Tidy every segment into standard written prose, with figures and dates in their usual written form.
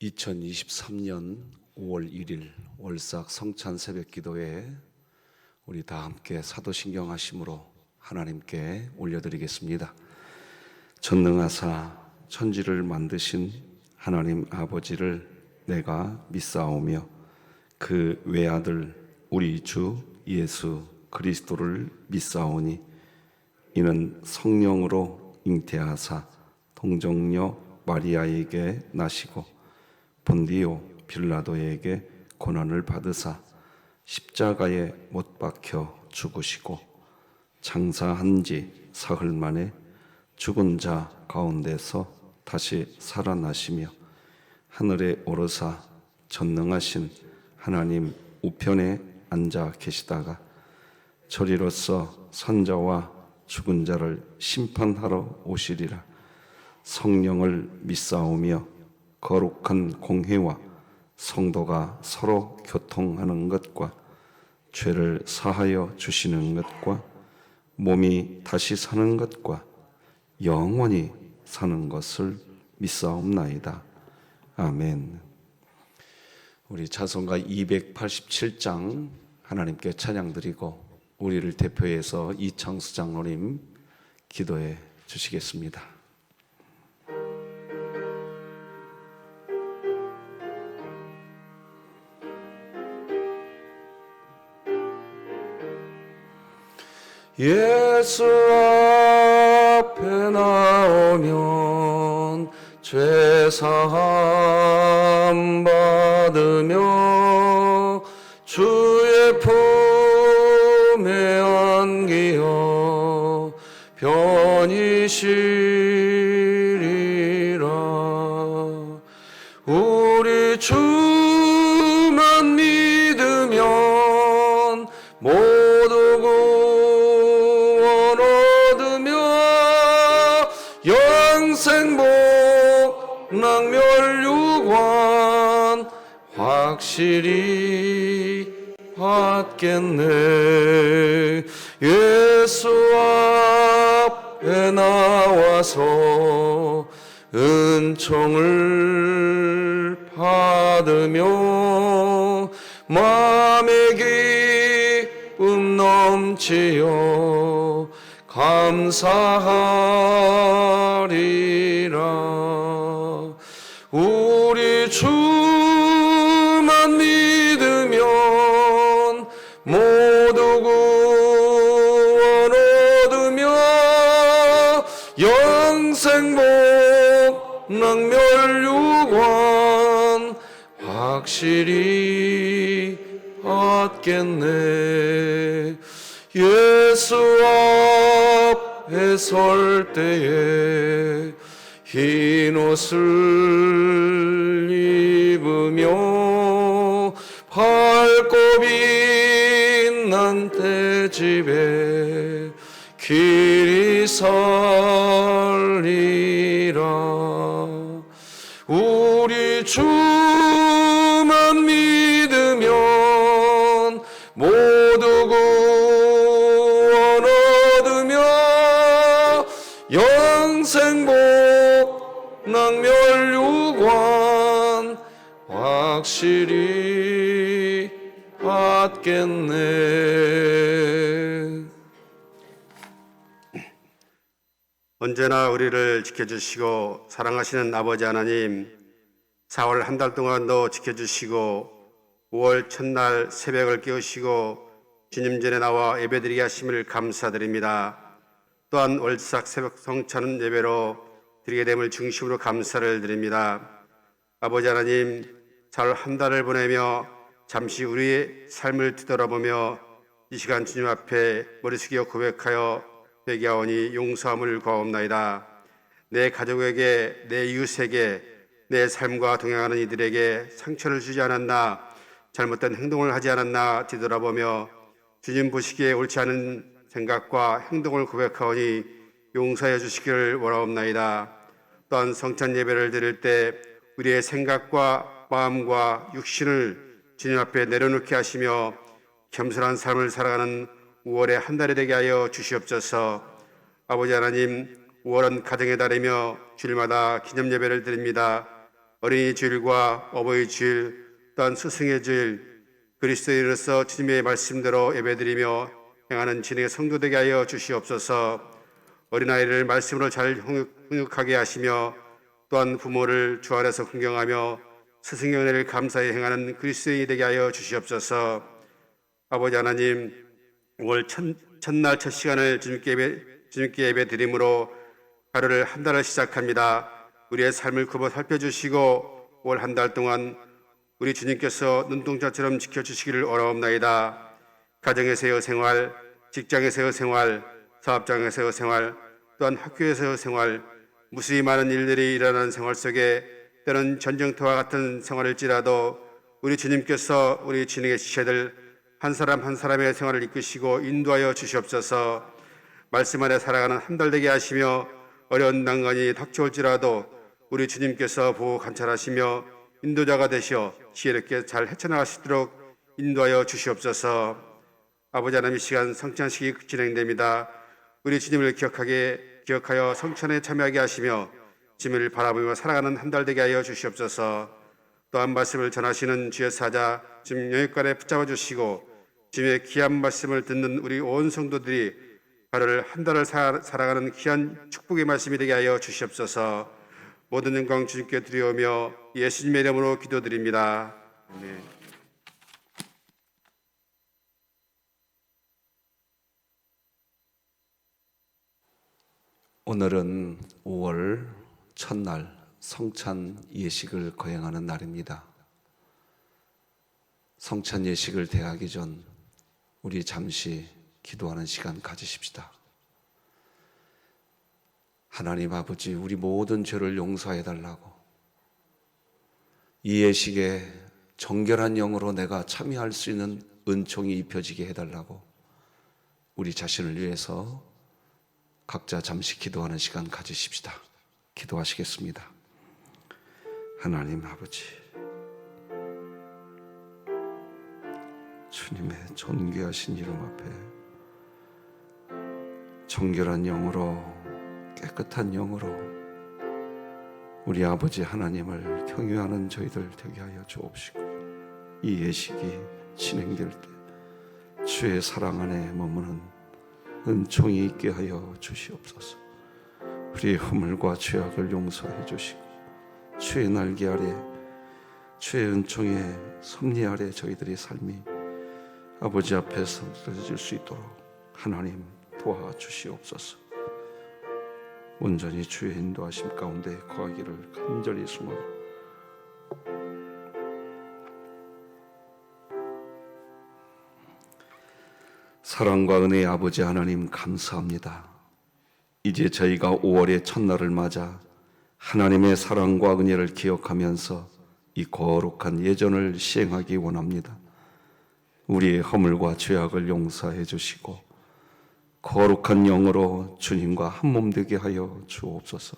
2023년 5월 1일 월삭 성찬 새벽기도에 우리 다 함께 사도신경 하심으로 하나님께 올려드리겠습니다. 전능하사 천지를 만드신 하나님 아버지를 내가 믿사오며 그 외아들 우리 주 예수 그리스도를 믿사오니 이는 성령으로 잉태하사 동정녀 마리아에게 나시고 본디오 빌라도에게 고난을 받으사 십자가에 못 박혀 죽으시고 장사한 지 사흘 만에 죽은 자 가운데서 다시 살아나시며 하늘에 오르사 전능하신 하나님 우편에 앉아 계시다가 저리로서 산자와 죽은 자를 심판하러 오시리라. 성령을 믿사오며 거룩한 공회와 성도가 서로 교통하는 것과 죄를 사하여 주시는 것과 몸이 다시 사는 것과 영원히 사는 것을 믿사옵나이다. 아멘. 우리 찬송가 287장 하나님께 찬양드리고 우리를 대표해서 이창수 장로님 기도해 주시겠습니다. 예수 앞에 나오면 죄사함 받으며 주의 품에 안기어 편히 쉬리라. 우리 주만 믿으면 모두 구원 얻으며 영생복 낙멸유관 확실히 받겠네. 예수 앞에 나와서 은총을 받으며 마음의 기쁨 넘치어 감사하리라. 우리 주만 믿으면 모두 구원 얻으며 영생복 낙멸유관 확실히 받겠네. 예수 앞에 설 때에 흰 옷을 입으며 밝고 빛난 때집에 길이 살리라. 우리 주만 믿으면 모두 구원 얻으며 영생복 낙멸유관 확실히 받겠네. 언제나 우리를 지켜주시고 사랑하시는 아버지 하나님, 4월 한 달 동안도 지켜주시고 5월 첫날 새벽을 깨우시고 주님 전에 나와 예배드리게 하심을 감사드립니다. 또한 월삭 새벽 성찬 예배로 드리게 됨을 중심으로 감사를 드립니다. 아버지 하나님, 4월 한 달을 보내며 잠시 우리의 삶을 뒤돌아보며 이 시간 주님 앞에 머리 숙여 고백하여 회개하오니 용서함을 구하옵나이다. 내 가족에게, 내 이웃에게, 내 삶과 동행하는 이들에게 상처를 주지 않았나, 잘못된 행동을 하지 않았나 뒤돌아보며 주님 보시기에 옳지 않은 생각과 행동을 고백하오니 용서해 주시기를 원하옵나이다. 또한 성찬 예배를 드릴 때 우리의 생각과 마음과 육신을 주님 앞에 내려놓게 하시며 겸손한 삶을 살아가는 5월의 한 달이 되게 하여 주시옵소서. 아버지 하나님, 5월은 가정의 달이며 주일마다 기념 예배를 드립니다. 어린이 주일과 어버이 주일 또한 스승의 주일 그리스도인으로서 주님의 말씀대로 예배드리며 행하는 진행의 성도 되게 하여 주시옵소서. 어린아이를 말씀으로 잘 훈육하게 하시며 또한 부모를 주 안에서 긍경하며 스승의 은혜를 감사히 행하는 그리스도인이 되게 하여 주시옵소서. 아버지 하나님, 5월 첫날 첫 시간을 주님께 예배 드림으로 하루를 한 달을 시작합니다. 우리의 삶을 굽어 살펴주시고 5월 한 달 동안 우리 주님께서 눈동자처럼 지켜주시기를 원하옵나이다. 가정에서의 생활, 직장에서의 생활, 사업장에서의 생활, 또한 학교에서의 생활, 무수히 많은 일들이 일어나는 생활 속에 때는 전쟁터와 같은 생활일지라도 우리 주님께서 우리 진행의 지체들 한 사람 한 사람의 생활을 이끄시고 인도하여 주시옵소서. 말씀 안에 살아가는 한 달 되게 하시며 어려운 난관이 닥쳐올지라도 우리 주님께서 보호 관찰하시며 인도자가 되시어 지혜롭게 잘 헤쳐나갈 수 있도록 인도하여 주시옵소서. 아버지 하나님, 이 시간 성찬식이 진행됩니다. 우리 주님을 기억하여 성찬에 참여하게 하시며 주님을 바라보며 살아가는 한 달 되게 하여 주시옵소서. 또한 말씀을 전하시는 주의 사자 주님 영역간에 붙잡아 주시고 주님의 귀한 말씀을 듣는 우리 온 성도들이 하루를 한 달을 살아가는 귀한 축복의 말씀이 되게 하여 주시옵소서. 모든 영광 주님께 드리오며 예수님의 이름으로 기도드립니다. 아멘. 오늘은 5월 첫날 성찬 예식을 거행하는 날입니다. 성찬 예식을 대하기 전 우리 잠시 기도하는 시간 가지십시다. 하나님 아버지, 우리 모든 죄를 용서해 달라고, 이 예식에 정결한 영으로 내가 참여할 수 있는 은총이 입혀지게 해달라고 우리 자신을 위해서 각자 잠시 기도하는 시간 가지십시다. 기도하시겠습니다. 하나님 아버지, 주님의 존귀하신 이름 앞에 정결한 영으로, 깨끗한 영으로 우리 아버지 하나님을 경유하는 저희들 되게 하여 주옵시고, 이 예식이 진행될 때 주의 사랑 안에 머무는 은총이 있게 하여 주시옵소서. 우리의 허물과 죄악을 용서해 주시고 주의 날개 아래, 주의 은총의 섭리 아래 저희들의 삶이 아버지 앞에서 드려질 수 있도록 하나님 도와주시옵소서. 온전히 주의 인도하심 가운데 거하기를 간절히 소망합니다. 사랑과 은혜의 아버지 하나님, 감사합니다. 이제 저희가 5월의 첫날을 맞아 하나님의 사랑과 은혜를 기억하면서 이 거룩한 예전을 시행하기 원합니다. 우리의 허물과 죄악을 용서해 주시고 거룩한 영으로 주님과 한몸 되게 하여 주옵소서.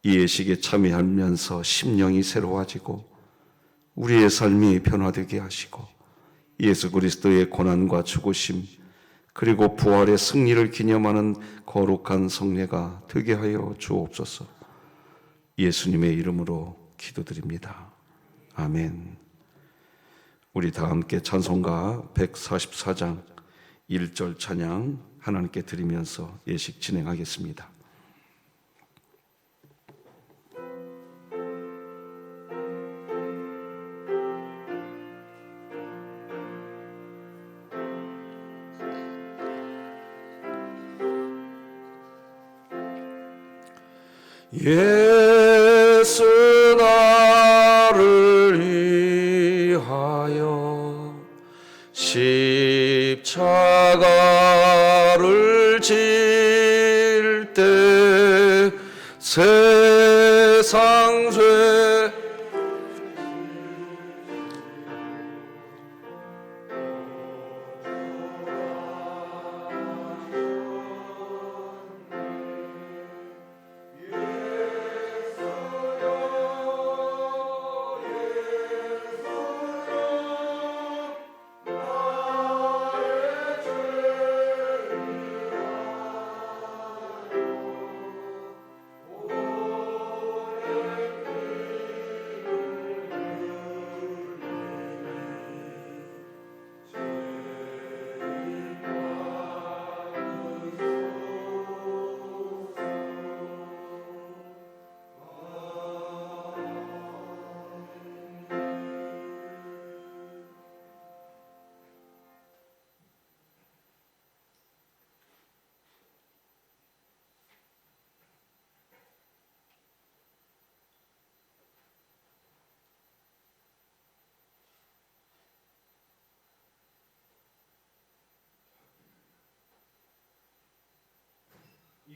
이 예식에 참여하면서 심령이 새로워지고 우리의 삶이 변화되게 하시고 예수 그리스도의 고난과 죽으심 그리고 부활의 승리를 기념하는 거룩한 성례가 되게 하여 주옵소서. 예수님의 이름으로 기도드립니다. 아멘. 우리 다 함께 찬송가 144장 1절 찬양 하나님께 드리면서 예식 진행하겠습니다. 예수 나를 위하여 십자가를 질 때 세상 죄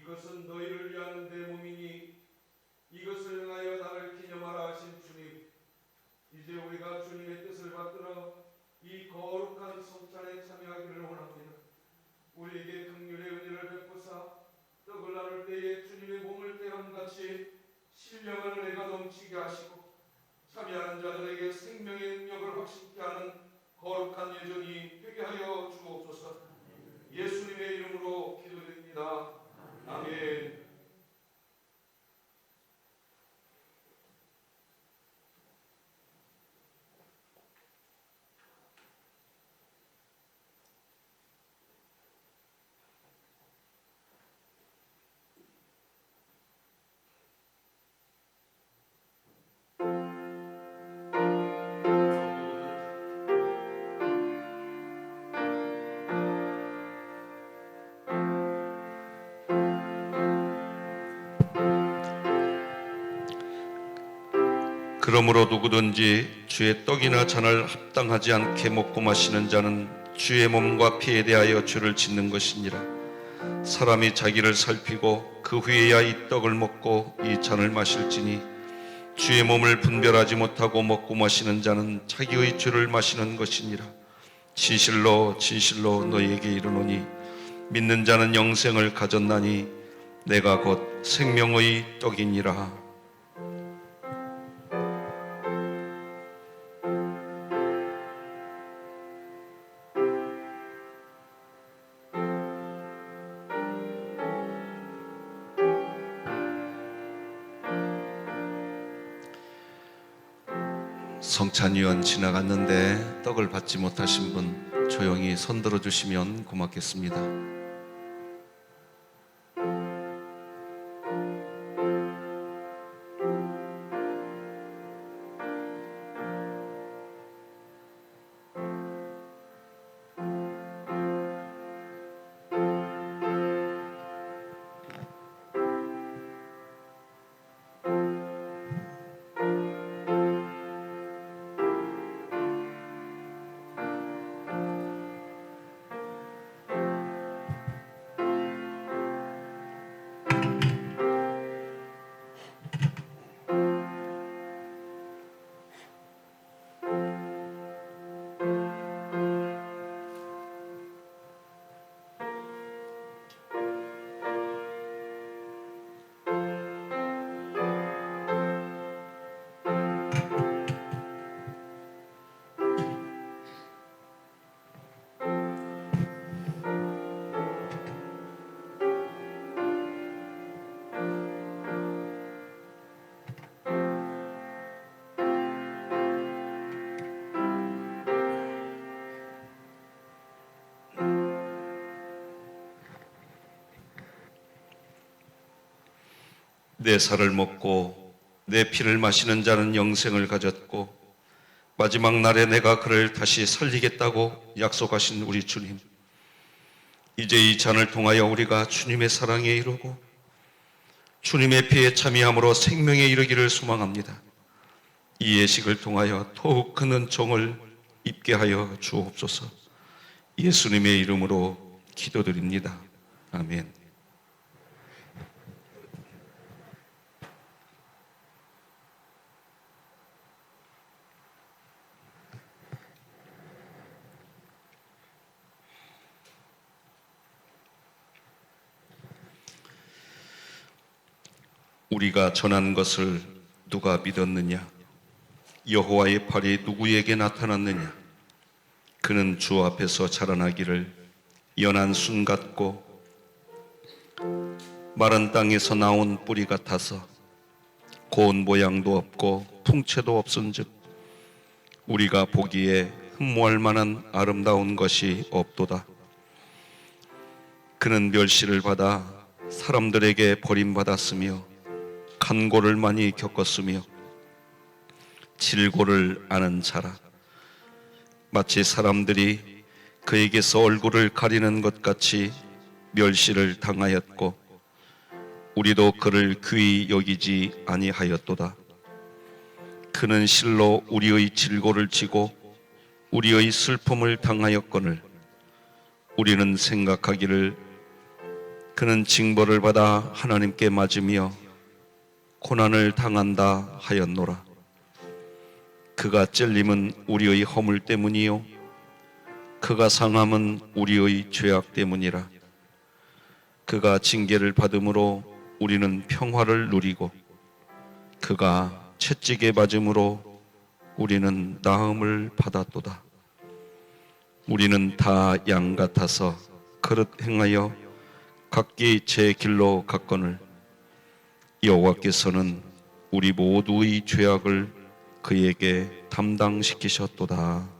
이것은 너희를 위한 내 몸이니 이것을 행하여 나를 기념하라 하신 주님, 이제 우리가 주님의 뜻을 받들어 이 거룩한 성찬에 참여하기를 원합니다. 우리에게 긍휼의 은혜를 베푸사 떡을 나눌 때에 주님의 몸을 때함같이 신령한 은혜가 넘치게 하시고 참여하는 자들에게 생명의 능력을 확신케 하는 거룩한 예정이 되게 하여 주옵소서. 예수님의 이름으로 기도드립니다. 아멘. 그러므로 누구든지 주의 떡이나 잔을 합당하지 않게 먹고 마시는 자는 주의 몸과 피에 대하여 죄를 짓는 것이니라. 사람이 자기를 살피고 그 후에야 이 떡을 먹고 이 잔을 마실지니 주의 몸을 분별하지 못하고 먹고 마시는 자는 자기의 죄를 마시는 것이니라. 진실로 진실로 너희에게 이르노니 믿는 자는 영생을 가졌나니 내가 곧 생명의 떡이니라. 성찬위원 지나갔는데 떡을 받지 못하신 분 조용히 손 들어주시면 고맙겠습니다. 내 살을 먹고 내 피를 마시는 자는 영생을 가졌고 마지막 날에 내가 그를 다시 살리겠다고 약속하신 우리 주님, 이제 이 잔을 통하여 우리가 주님의 사랑에 이르고 주님의 피에 참여함으로 생명에 이르기를 소망합니다. 이 예식을 통하여 더욱 큰 은총을 입게 하여 주옵소서. 예수님의 이름으로 기도드립니다. 아멘. 우리가 전한 것을 누가 믿었느냐? 여호와의 팔이 누구에게 나타났느냐? 그는 주 앞에서 자라나기를 연한 순 같고 마른 땅에서 나온 뿌리 같아서 고운 모양도 없고 풍채도 없은즉 우리가 보기에 흠모할 만한 아름다운 것이 없도다. 그는 멸시를 받아 사람들에게 버림받았으며 간고를 많이 겪었으며 질고를 아는 자라. 마치 사람들이 그에게서 얼굴을 가리는 것 같이 멸시를 당하였고 우리도 그를 귀히 여기지 아니하였도다. 그는 실로 우리의 질고를 지고 우리의 슬픔을 당하였거늘 우리는 생각하기를 그는 징벌을 받아 하나님께 맞으며 고난을 당한다 하였노라. 그가 찔림은 우리의 허물 때문이요 그가 상함은 우리의 죄악 때문이라. 그가 징계를 받음으로 우리는 평화를 누리고 그가 채찍에 맞음으로 우리는 나음을 받았도다. 우리는 다 양 같아서 그릇 행하여 각기 제 길로 갔거늘 여호와께서는 우리 모두의 죄악을 그에게 담당시키셨도다.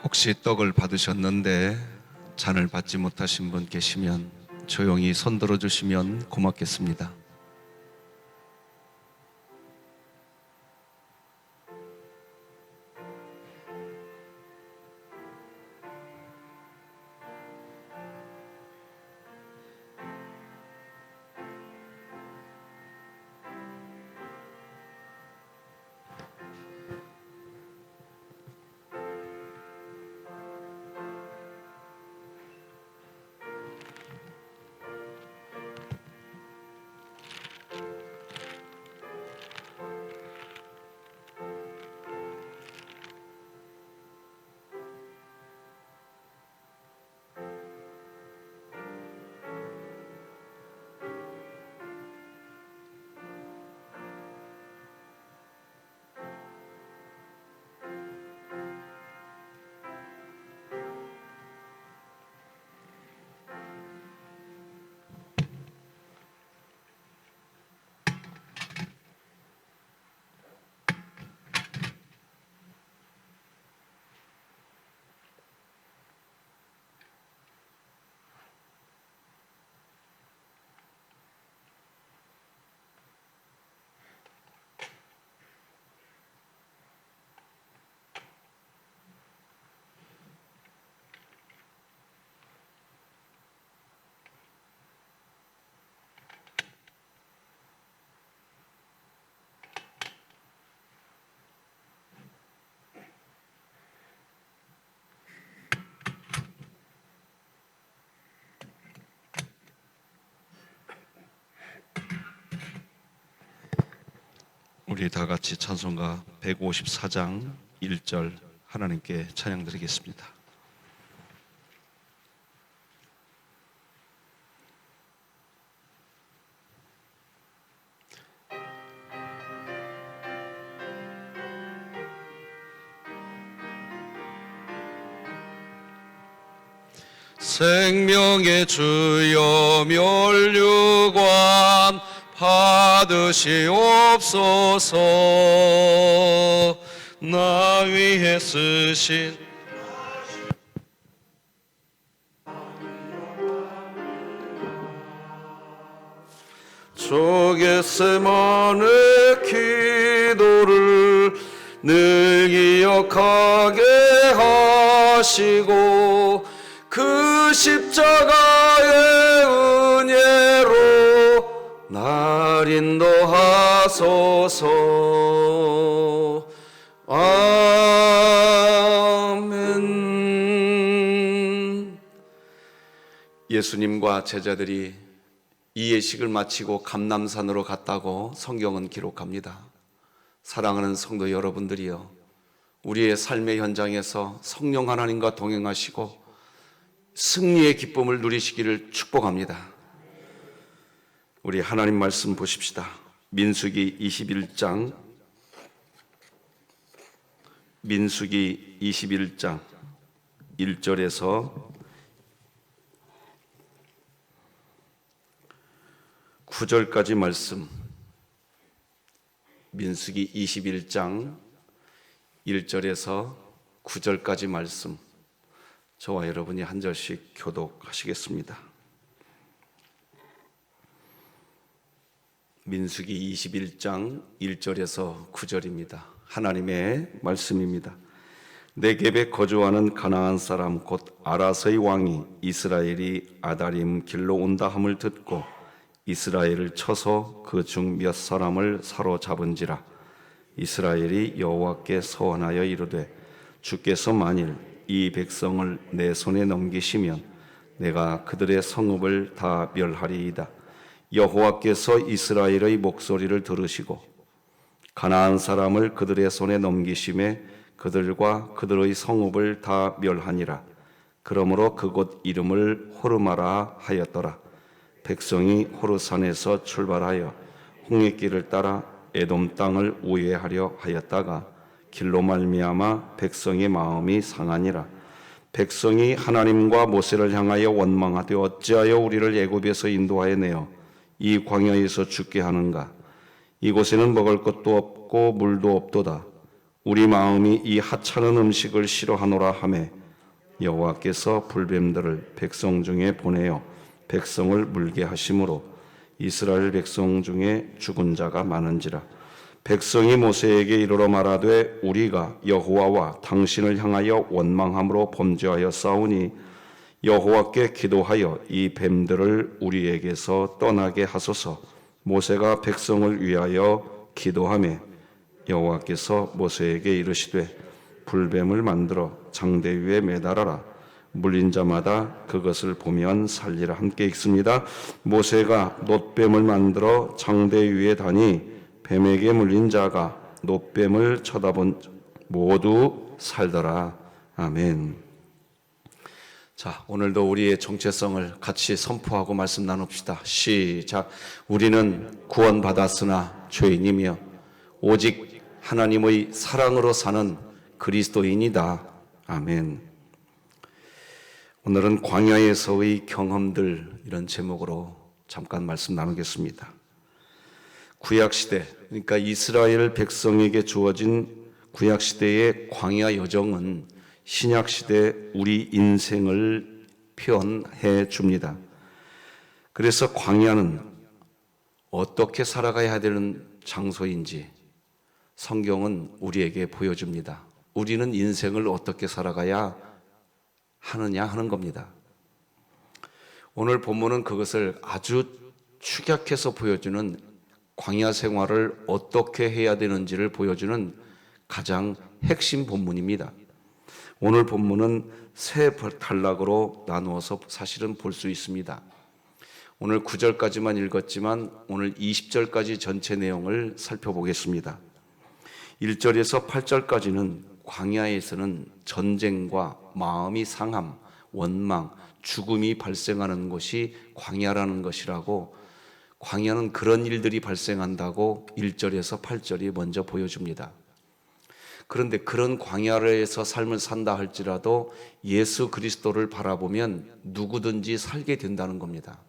혹시 떡을 받으셨는데 잔을 받지 못하신 분 계시면 조용히 손 들어주시면 고맙겠습니다. 우리 다 같이 찬송가 154장 1절 하나님께 찬양 드리겠습니다. 생명의 주여 멸류관 받으시옵소서. 나 위에 쓰신 저 겟세마네 기도를 늘 기억하게 하시고 그 십자가의 은혜로 날 인도하소서. 아멘. 예수님과 제자들이 이 예식을 마치고 감람산으로 갔다고 성경은 기록합니다. 사랑하는 성도 여러분들이여, 우리의 삶의 현장에서 성령 하나님과 동행하시고 승리의 기쁨을 누리시기를 축복합니다. 우리 하나님 말씀 보십시다. 민수기 21장 1절에서 9절까지 말씀. 민수기 21장 1절에서 9절까지 말씀. 저와 여러분이 한 절씩 교독하시겠습니다. 민수기 21장 1절에서 9절입니다. 하나님의 말씀입니다. 네겝에 거주하는 가나안 사람 곧 아라스의 왕이 이스라엘이 아다림 길로 온다 함을 듣고 이스라엘을 쳐서 그 중 몇 사람을 사로잡은지라. 이스라엘이 여호와께 서원하여 이르되 주께서 만일 이 백성을 내 손에 넘기시면 내가 그들의 성읍을 다 멸하리이다. 여호와께서 이스라엘의 목소리를 들으시고 가나안 사람을 그들의 손에 넘기심에 그들과 그들의 성읍을 다 멸하니라. 그러므로 그곳 이름을 호르마라 하였더라. 백성이 호르산에서 출발하여 홍해길을 따라 에돔 땅을 우회하려 하였다가 길로 말미암아 백성의 마음이 상하니라. 백성이 하나님과 모세를 향하여 원망하되 어찌하여 우리를 애굽에서 인도하여 내어 이 광야에서 죽게 하는가? 이곳에는 먹을 것도 없고 물도 없도다. 우리 마음이 이 하찮은 음식을 싫어하노라 하매 여호와께서 불뱀들을 백성 중에 보내어 백성을 물게 하심으로 이스라엘 백성 중에 죽은 자가 많은지라. 백성이 모세에게 이르러 말하되 우리가 여호와와 당신을 향하여 원망함으로 범죄하여 싸우니 여호와께 기도하여 이 뱀들을 우리에게서 떠나게 하소서. 모세가 백성을 위하여 기도하매 여호와께서 모세에게 이르시되 불뱀을 만들어 장대 위에 매달아라. 물린 자마다 그것을 보면 살리라. 함께 읽습니다. 모세가 놋뱀을 만들어 장대 위에 다니 뱀에게 물린 자가 놋뱀을 쳐다본 모두 살더라. 아멘. 자, 오늘도 우리의 정체성을 같이 선포하고 말씀 나눕시다. 시작. 우리는 구원받았으나 죄인이며 오직 하나님의 사랑으로 사는 그리스도인이다. 아멘. 오늘은 광야에서의 경험들, 이런 제목으로 잠깐 말씀 나누겠습니다. 구약시대, 그러니까 이스라엘 백성에게 주어진 구약시대의 광야 여정은 신약시대 우리 인생을 표현해 줍니다. 그래서 광야는 어떻게 살아가야 되는 장소인지 성경은 우리에게 보여줍니다. 우리는 인생을 어떻게 살아가야 하느냐 하는 겁니다. 오늘 본문은 그것을 아주 축약해서 보여주는 광야 생활을 어떻게 해야 되는지를 보여주는 가장 핵심 본문입니다. 오늘 본문은 세 단락으로 나누어서 사실은 볼 수 있습니다. 오늘 9절까지만 읽었지만 오늘 20절까지 전체 내용을 살펴보겠습니다. 1절에서 8절까지는 광야에서는 전쟁과 마음이 상함, 원망, 죽음이 발생하는 곳이 광야라는 것이라고, 광야는 그런 일들이 발생한다고 1절에서 8절이 먼저 보여줍니다. 그런데 그런 광야에서 삶을 산다 할지라도 예수 그리스도를 바라보면 누구든지 살게 된다는 겁니다.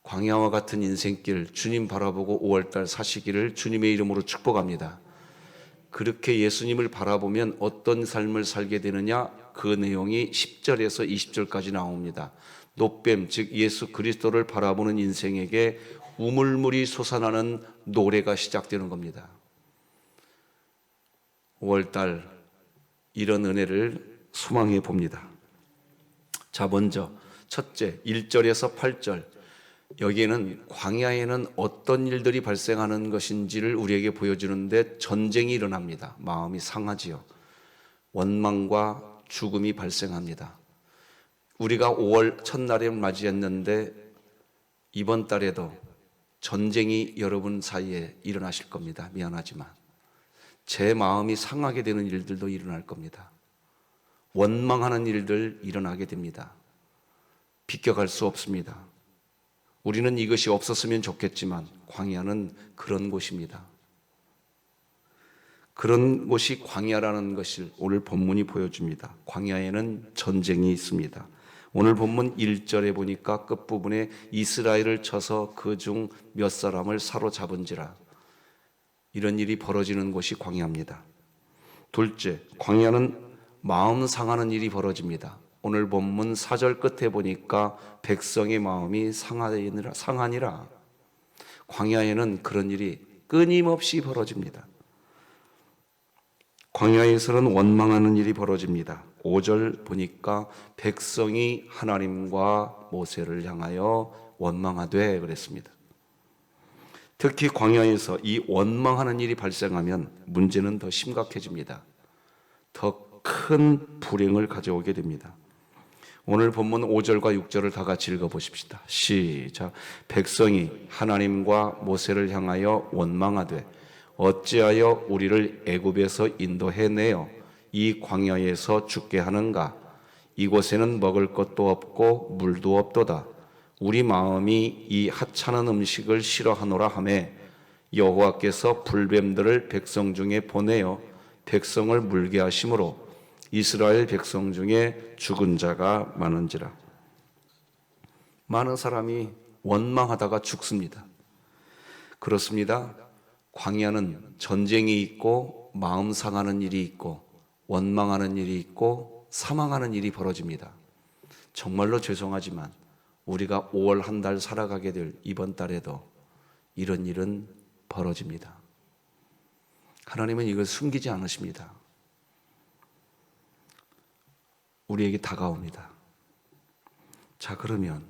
광야와 같은 인생길 주님 바라보고 5월달 사시기를 주님의 이름으로 축복합니다. 그렇게 예수님을 바라보면 어떤 삶을 살게 되느냐, 그 내용이 10절에서 20절까지 나옵니다. 놋뱀, 즉 예수 그리스도를 바라보는 인생에게 우물물이 솟아나는 노래가 시작되는 겁니다. 5월달 이런 은혜를 소망해 봅니다. 자, 먼저 첫째 1절에서 8절, 여기에는 광야에는 어떤 일들이 발생하는 것인지를 우리에게 보여주는데 전쟁이 일어납니다. 마음이 상하지요. 원망과 죽음이 발생합니다. 우리가 5월 첫날에 맞이했는데 이번 달에도 전쟁이 여러분 사이에 일어나실 겁니다. 미안하지만 제 마음이 상하게 되는 일들도 일어날 겁니다. 원망하는 일들 일어나게 됩니다. 비껴갈 수 없습니다. 우리는 이것이 없었으면 좋겠지만 광야는 그런 곳입니다. 그런 곳이 광야라는 것을 오늘 본문이 보여줍니다. 광야에는 전쟁이 있습니다. 오늘 본문 1절에 보니까 끝부분에 이스라엘을 쳐서 그 중 몇 사람을 사로잡은지라, 이런 일이 벌어지는 곳이 광야입니다. 둘째, 광야는 마음 상하는 일이 벌어집니다. 오늘 본문 4절 끝에 보니까 백성의 마음이 상하니라. 광야에는 그런 일이 끊임없이 벌어집니다. 광야에서는 원망하는 일이 벌어집니다. 5절 보니까 백성이 하나님과 모세를 향하여 원망하되 그랬습니다. 특히 광야에서 이 원망하는 일이 발생하면 문제는 더 심각해집니다. 더 큰 불행을 가져오게 됩니다. 오늘 본문 5절과 6절을 다 같이 읽어보십시다. 시작. 백성이 하나님과 모세를 향하여 원망하되 어찌하여 우리를 애굽에서 인도해내어 이 광야에서 죽게 하는가? 이곳에는 먹을 것도 없고 물도 없도다. 우리 마음이 이 하찮은 음식을 싫어하노라 하매 여호와께서 불뱀들을 백성 중에 보내어 백성을 물게 하심으로 이스라엘 백성 중에 죽은 자가 많은지라. 많은 사람이 원망하다가 죽습니다. 그렇습니다. 광야는 전쟁이 있고 마음 상하는 일이 있고 원망하는 일이 있고 사망하는 일이 벌어집니다. 정말로 죄송하지만 우리가 5월 한 달 살아가게 될 이번 달에도 이런 일은 벌어집니다. 하나님은 이걸 숨기지 않으십니다. 우리에게 다가옵니다. 자, 그러면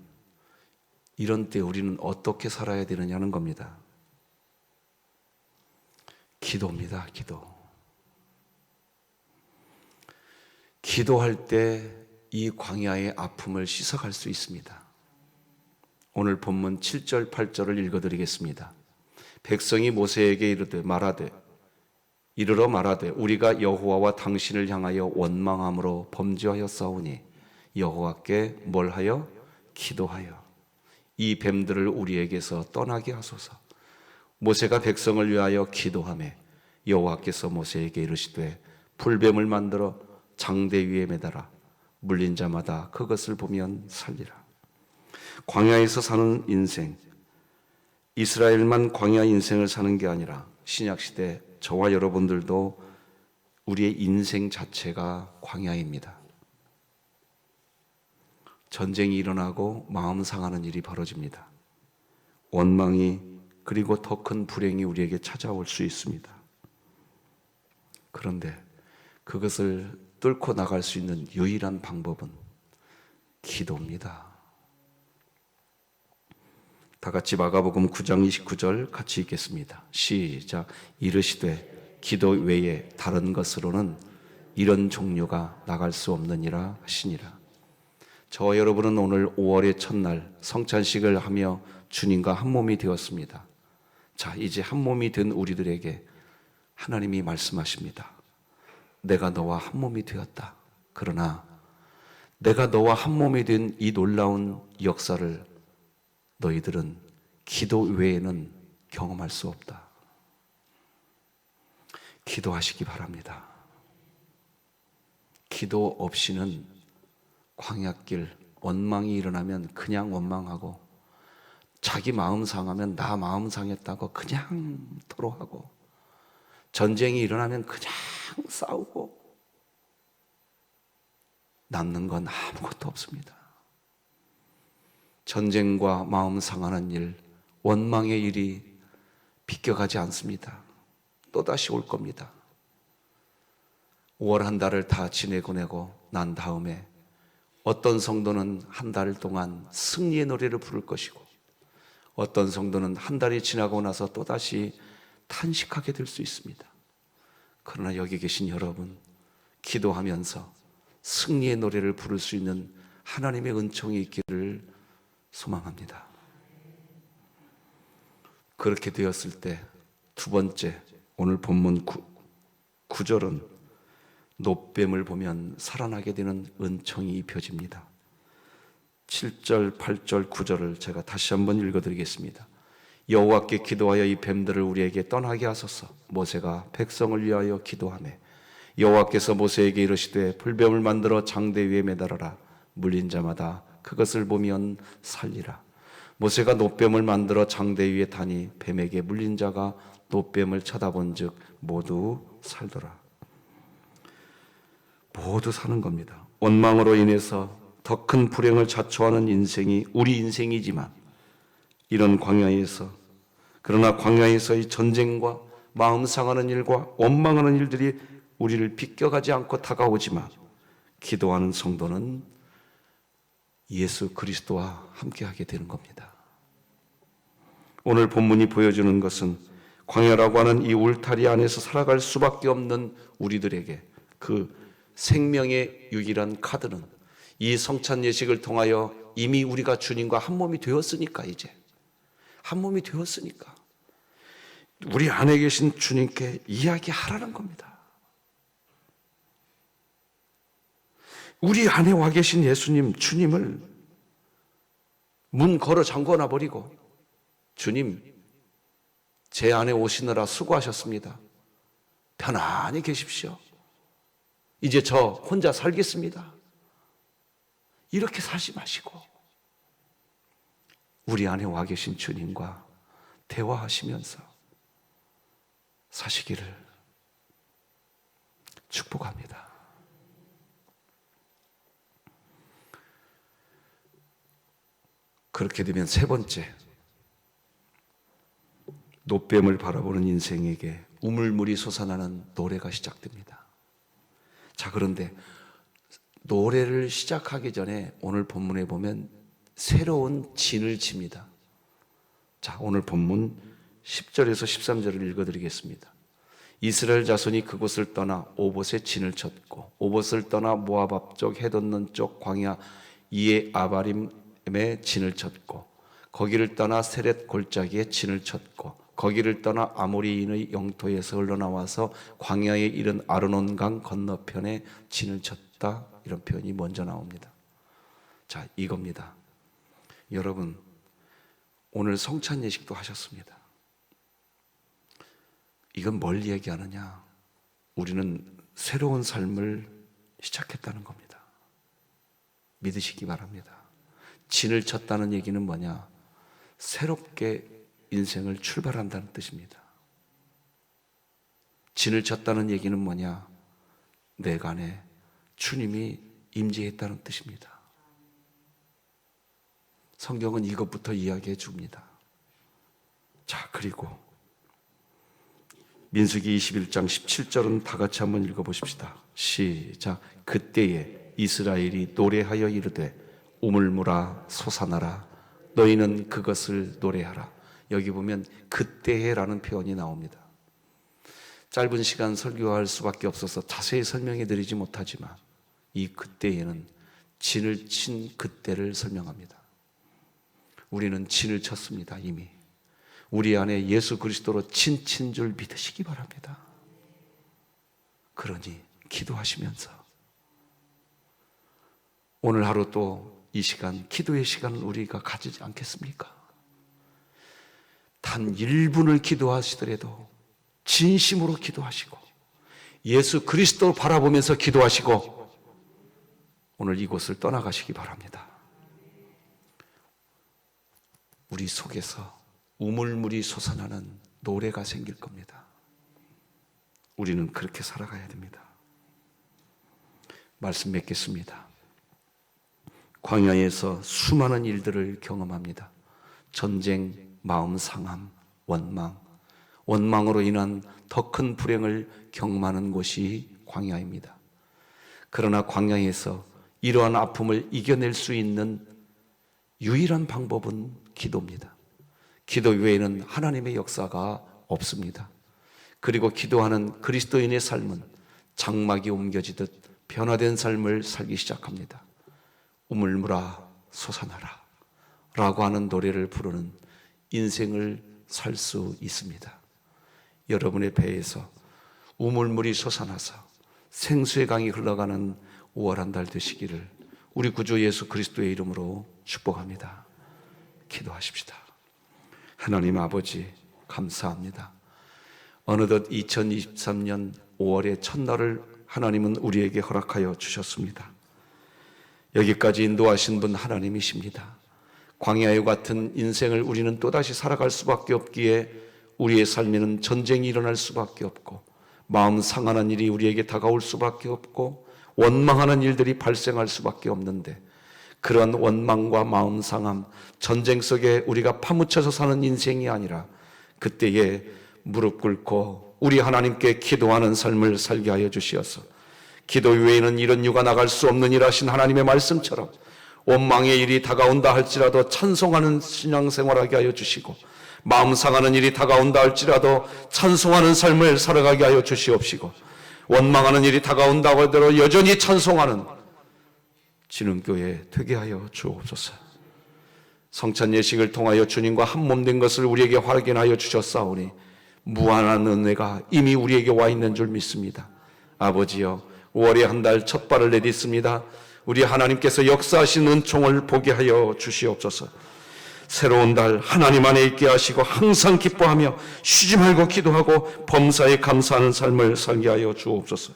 이런 때 우리는 어떻게 살아야 되느냐는 겁니다. 기도입니다. 기도할 때 이 광야의 아픔을 씻어갈 수 있습니다. 오늘 본문 7절 8절을 읽어드리겠습니다. 백성이 모세에게 이르러 말하되 우리가 여호와와 당신을 향하여 원망함으로 범죄하였사오니 여호와께 뭘 하여? 기도하여 이 뱀들을 우리에게서 떠나게 하소서. 모세가 백성을 위하여 기도하매 여호와께서 모세에게 이르시되 불뱀을 만들어 장대 위에 매달아 물린 자마다 그것을 보면 살리라. 광야에서 사는 인생, 이스라엘만 광야 인생을 사는 게 아니라 신약시대 저와 여러분들도 우리의 인생 자체가 광야입니다. 전쟁이 일어나고 마음 상하는 일이 벌어집니다. 원망이 그리고 더 큰 불행이 우리에게 찾아올 수 있습니다. 그런데 그것을 뚫고 나갈 수 있는 유일한 방법은 기도입니다. 다 같이 마가복음 9장 29절 같이 읽겠습니다. 시작. 이르시되 기도 외에 다른 것으로는 이런 종류가 나갈 수 없느니라 하시니라. 저와 여러분은 오늘 5월의 첫날 성찬식을 하며 주님과 한 몸이 되었습니다. 자, 이제 한 몸이 된 우리들에게 하나님이 말씀하십니다. 내가 너와 한 몸이 되었다. 그러나 내가 너와 한 몸이 된 이 놀라운 역사를 너희들은 기도 외에는 경험할 수 없다. 기도하시기 바랍니다. 기도 없이는 광야길, 원망이 일어나면 그냥 원망하고 자기 마음 상하면 나 마음 상했다고 그냥 토로하고 전쟁이 일어나면 그냥 싸우고 남는 건 아무것도 없습니다. 전쟁과 마음 상하는 일, 원망의 일이 비껴가지 않습니다. 또다시 올 겁니다. 5월 한 달을 다 지내고 난 다음에 어떤 성도는 한 달 동안 승리의 노래를 부를 것이고 어떤 성도는 한 달이 지나고 나서 또다시 탄식하게 될 수 있습니다. 그러나 여기 계신 여러분, 기도하면서 승리의 노래를 부를 수 있는 하나님의 은총이 있기를 소망합니다. 그렇게 되었을 때 두 번째, 오늘 본문 9절은 노뱀을 보면 살아나게 되는 은총이 입혀집니다. 7절, 8절, 9절을 제가 다시 한번 읽어드리겠습니다. 여호와께 기도하여 이 뱀들을 우리에게 떠나게 하소서. 모세가 백성을 위하여 기도하매 여호와께서 모세에게 이르시되 불뱀을 만들어 장대 위에 매달아라. 물린 자마다 그것을 보면 살리라. 모세가 노뱀을 만들어 장대 위에 다니 뱀에게 물린 자가 노뱀을 쳐다본즉 모두 살더라. 모두 사는 겁니다. 원망으로 인해서 더 큰 불행을 자초하는 인생이 우리 인생이지만 이런 광야에서, 그러나 광야에서의 전쟁과 마음 상하는 일과 원망하는 일들이 우리를 비껴가지 않고 다가오지만 기도하는 성도는 예수 그리스도와 함께하게 되는 겁니다. 오늘 본문이 보여주는 것은 광야라고 하는 이 울타리 안에서 살아갈 수밖에 없는 우리들에게 그 생명의 유일한 카드는 이 성찬 예식을 통하여 이미 우리가 주님과 한 몸이 되었으니까, 이제 한 몸이 되었으니까 우리 안에 계신 주님께 이야기하라는 겁니다. 우리 안에 와 계신 예수님, 주님을 문 걸어 잠궈 버리고 주님, 제 안에 오시느라 수고하셨습니다. 편안히 계십시오. 이제 저 혼자 살겠습니다. 이렇게 살지 마시고 우리 안에 와 계신 주님과 대화하시면서 사시기를 축복합니다. 그렇게 되면 세 번째, 노뱀을 바라보는 인생에게 우물물이 솟아나는 노래가 시작됩니다. 자, 그런데 노래를 시작하기 전에 오늘 본문에 보면 새로운 진을 칩니다. 자, 오늘 본문 10절에서 13절을 읽어드리겠습니다. 이스라엘 자손이 그곳을 떠나 오봇에 진을 쳤고 오봇을 떠나 모압 앞쪽 해돋는 쪽 광야 이에 아바림에 진을 쳤고 거기를 떠나 세렛 골짜기에 진을 쳤고 거기를 떠나 아모리인의 영토에서 흘러나와서 광야에 이른 아르논강 건너편에 진을 쳤다. 이런 표현이 먼저 나옵니다. 자, 이겁니다. 여러분, 오늘 성찬 예식도 하셨습니다. 이건 뭘 얘기하느냐? 우리는 새로운 삶을 시작했다는 겁니다. 믿으시기 바랍니다. 진을 쳤다는 얘기는 뭐냐? 새롭게 인생을 출발한다는 뜻입니다. 진을 쳤다는 얘기는 뭐냐? 내 안에 주님이 임재했다는 뜻입니다. 성경은 이것부터 이야기해 줍니다. 자, 그리고 민수기 21장 17절은 다 같이 한번 읽어보십시다. 시작. 그때에 이스라엘이 노래하여 이르되 우물물아 솟아나라 너희는 그것을 노래하라. 여기 보면 그때에라는 표현이 나옵니다. 짧은 시간 설교할 수밖에 없어서 자세히 설명해 드리지 못하지만 이 그때에는 진을 친 그때를 설명합니다. 우리는 진을 쳤습니다. 이미 우리 안에 예수 그리스도로 친 줄 믿으시기 바랍니다. 그러니 기도하시면서 오늘 하루 또 이 시간, 기도의 시간을 우리가 가지지 않겠습니까? 단 1분을 기도하시더라도 진심으로 기도하시고 예수 그리스도를 바라보면서 기도하시고 오늘 이곳을 떠나가시기 바랍니다. 우리 속에서 우물물이 솟아나는 노래가 생길 겁니다. 우리는 그렇게 살아가야 됩니다. 말씀 맺겠습니다. 광야에서 수많은 일들을 경험합니다. 전쟁, 마음 상함, 원망으로 인한 더 큰 불행을 경험하는 곳이 광야입니다. 그러나 광야에서 이러한 아픔을 이겨낼 수 있는 유일한 방법은 기도입니다. 기도 외에는 하나님의 역사가 없습니다. 그리고 기도하는 그리스도인의 삶은 장막이 옮겨지듯 변화된 삶을 살기 시작합니다. 우물물아 솟아나라 라고 하는 노래를 부르는 인생을 살 수 있습니다. 여러분의 배에서 우물물이 솟아나서 생수의 강이 흘러가는 5월 한 달 되시기를 우리 구주 예수 그리스도의 이름으로 축복합니다. 기도하십시다. 하나님 아버지, 감사합니다. 어느덧 2023년 5월의 첫날을 하나님은 우리에게 허락하여 주셨습니다. 여기까지 인도하신 분 하나님이십니다. 광야와 같은 인생을 우리는 또다시 살아갈 수밖에 없기에 우리의 삶에는 전쟁이 일어날 수밖에 없고 마음 상하는 일이 우리에게 다가올 수밖에 없고 원망하는 일들이 발생할 수밖에 없는데, 그런 원망과 마음 상함, 전쟁 속에 우리가 파묻혀서 사는 인생이 아니라 그때에 무릎 꿇고 우리 하나님께 기도하는 삶을 살게 하여 주시어서 기도 외에는 이런 유가 나갈 수 없는 일 하신 하나님의 말씀처럼 원망의 일이 다가온다 할지라도 찬송하는 신앙생활하게 하여 주시고, 마음 상하는 일이 다가온다 할지라도 찬송하는 삶을 살아가게 하여 주시옵시고, 원망하는 일이 다가온다고 하더라도 여전히 찬송하는 진흥교회 되게 하여 주옵소서. 성찬 예식을 통하여 주님과 한 몸 된 것을 우리에게 확인하여 주셨사오니 무한한 은혜가 이미 우리에게 와 있는 줄 믿습니다. 아버지여, 5월의 한 달 첫 발을 내딛습니다. 우리 하나님께서 역사하신 은총을 보게 하여 주시옵소서. 새로운 달 하나님 안에 있게 하시고 항상 기뻐하며 쉬지 말고 기도하고 범사에 감사하는 삶을 살게 하여 주옵소서.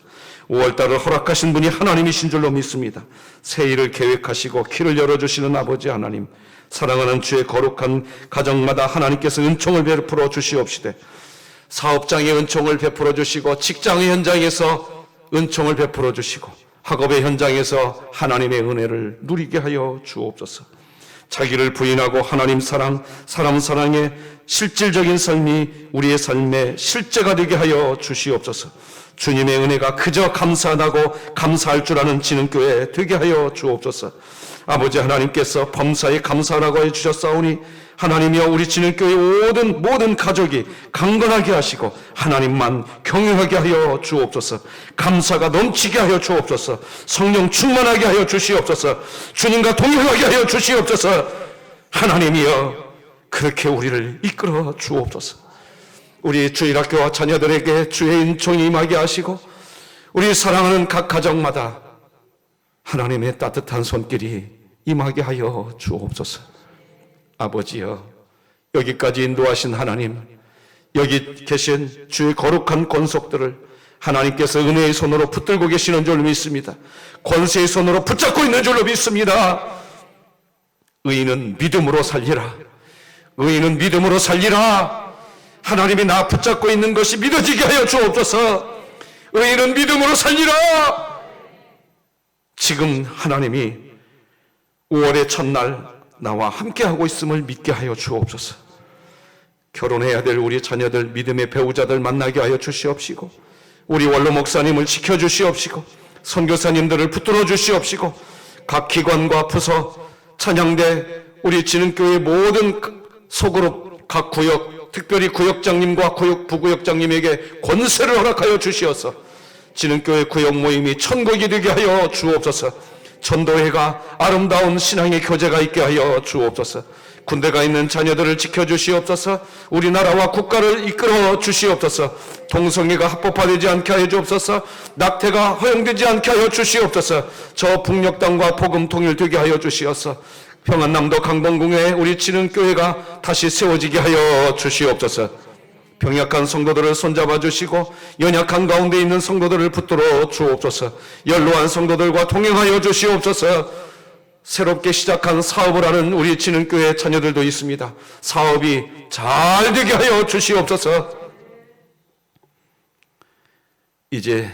5월달을 허락하신 분이 하나님이신 줄로 믿습니다. 새 일을 계획하시고 길을 열어주시는 아버지 하나님, 사랑하는 주의 거룩한 가정마다 하나님께서 은총을 베풀어 주시옵시되, 사업장의 은총을 베풀어 주시고 직장의 현장에서 은총을 베풀어 주시고 학업의 현장에서 하나님의 은혜를 누리게 하여 주옵소서. 자기를 부인하고 하나님 사랑, 사람 사랑의 실질적인 삶이 우리의 삶의 실제가 되게 하여 주시옵소서. 주님의 은혜가 그저 감사하다고 감사할 줄 아는 진흥교회 되게 하여 주옵소서. 아버지 하나님께서 범사에 감사하라고 해주셨사오니 하나님이여, 우리 진흥교회 모든 가족이 강건하게 하시고 하나님만 경외하게 하여 주옵소서. 감사가 넘치게 하여 주옵소서. 성령 충만하게 하여 주시옵소서. 주님과 동행하게 하여 주시옵소서. 하나님이여, 그렇게 우리를 이끌어 주옵소서. 우리 주일학교와 자녀들에게 주의 은총이 임하게 하시고 우리 사랑하는 각 가정마다 하나님의 따뜻한 손길이 임하게 하여 주옵소서. 아버지여, 여기까지 인도하신 하나님, 여기 계신 주의 거룩한 권속들을 하나님께서 은혜의 손으로 붙들고 계시는 줄 믿습니다. 권세의 손으로 붙잡고 있는 줄로 믿습니다. 의인은 믿음으로 살리라. 의인은 믿음으로 살리라. 하나님이 나 붙잡고 있는 것이 믿어지게 하여 주옵소서. 의인은 믿음으로 살리라. 지금 하나님이 5월의 첫날 나와 함께하고 있음을 믿게 하여 주옵소서. 결혼해야 될 우리 자녀들, 믿음의 배우자들 만나게 하여 주시옵시고, 우리 원로 목사님을 지켜주시옵시고, 선교사님들을 붙들어 주시옵시고, 각 기관과 부서, 찬양대, 우리 진흥교회 모든 소그룹, 각 구역, 특별히 구역장님과 부구역장님에게 권세를 허락하여 주시어서 진흥교회 구역 모임이 천국이 되게 하여 주옵소서. 전도회가 아름다운 신앙의 교제가 있게 하여 주옵소서. 군대가 있는 자녀들을 지켜주시옵소서. 우리나라와 국가를 이끌어 주시옵소서. 동성애가 합법화되지 않게 하여 주옵소서. 낙태가 허용되지 않게 하여 주시옵소서. 저 북녘 땅과 복음 통일되게 하여 주시옵소서. 평안남도 강동궁에 우리 진흥교회가 다시 세워지게 하여 주시옵소서. 병약한 성도들을 손잡아 주시고 연약한 가운데 있는 성도들을 붙들어 주옵소서. 연로한 성도들과 동행하여 주시옵소서. 새롭게 시작한 사업을 하는 우리 진흥교회 자녀들도 있습니다. 사업이 잘 되게 하여 주시옵소서. 이제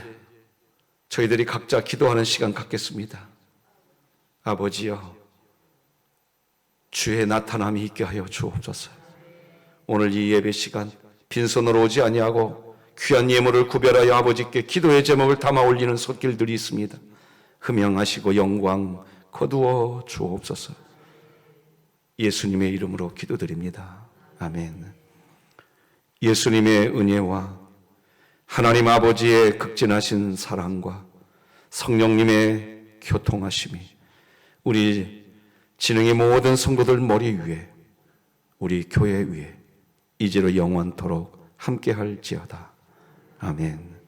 저희들이 각자 기도하는 시간 갖겠습니다. 아버지여, 주의 나타남이 있게 하여 주옵소서. 오늘 이 예배 시간 빈손으로 오지 아니하고 귀한 예물을 구별하여 아버지께 기도의 제목을 담아 올리는 손길들이 있습니다. 흠양하시고 영광 거두어 주옵소서. 예수님의 이름으로 기도드립니다. 아멘. 예수님의 은혜와 하나님 아버지의 극진하신 사랑과 성령님의 교통하심이 우리 진흥의 모든 성도들 머리 위에, 우리 교회 위에 이제로 영원토록 함께할지어다. 아멘.